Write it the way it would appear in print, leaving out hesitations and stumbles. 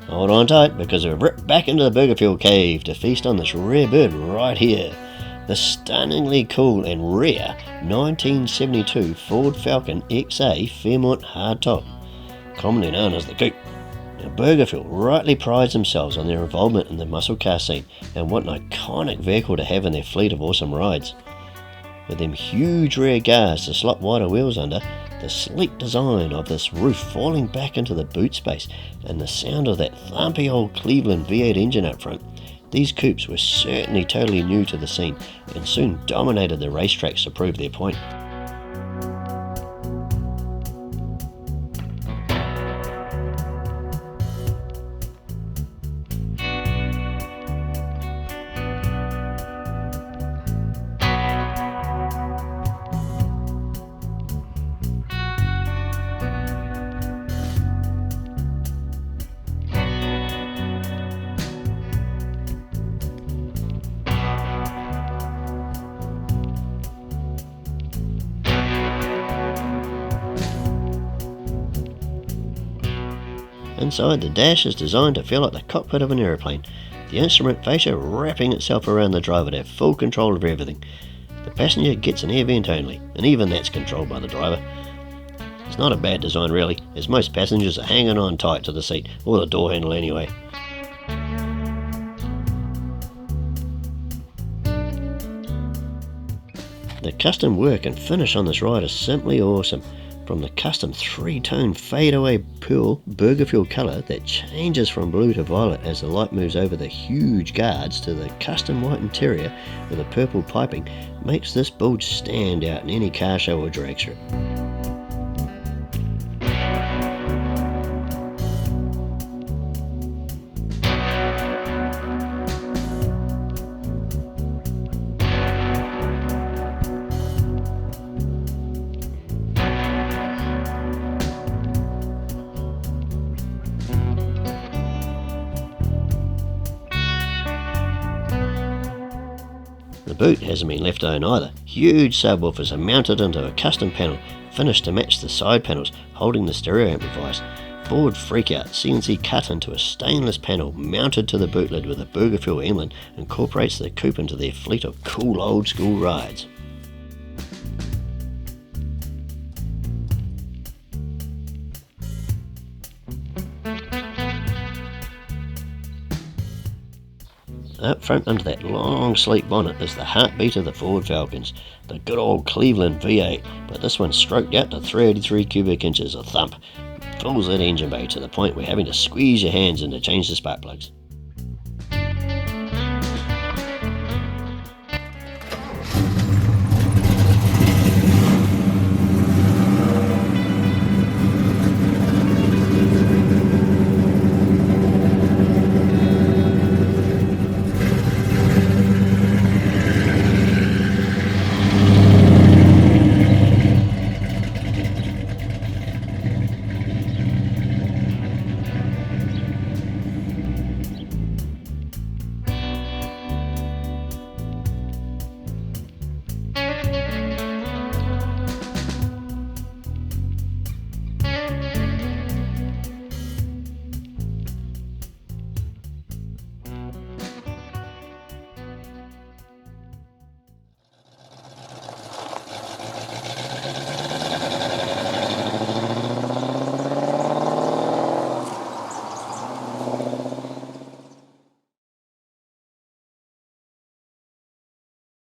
Hold on tight, because we've ripped back into the BurgerFuel cave to feast on this rare bird right here. The stunningly cool and rare 1972 Ford Falcon XA Fairmont Hardtop, commonly known as the Coupe. Now, BurgerFuel rightly prides themselves on their involvement in the muscle car scene, and what an iconic vehicle to have in their fleet of awesome rides. With them huge rear guards to slot wider wheels under, the sleek design of this roof falling back into the boot space, and the sound of that thumpy old Cleveland V8 engine up front, these coupes were certainly totally new to the scene and soon dominated the racetracks to prove their point. Inside, the dash is designed to feel like the cockpit of an aeroplane, the instrument fascia wrapping itself around the driver to have full control of everything. The passenger gets an air vent only, and even that's controlled by the driver. It's not a bad design really, as most passengers are hanging on tight to the seat, or the door handle anyway. The custom work and finish on this ride is simply awesome. From the custom 3-tone fade-away pearl BurgerFuel colour that changes from blue to violet as the light moves over the huge guards, to the custom white interior with a purple piping, makes this build stand out in any car show or drag strip. The boot hasn't been left alone either. Huge subwoofers are mounted into a custom panel, finished to match the side panels, holding the stereo amplifiers. Ford Freakout CNC cut into a stainless panel mounted to the boot lid with a BurgerFuel emblem incorporates the coupe into their fleet of cool old school rides. Up front under that long sleek bonnet is the heartbeat of the Ford Falcons, the good old Cleveland V8, but this one's stroked out to 383 cubic inches of thump. Fills that engine bay to the point where having to squeeze your hands in to change the spark plugs.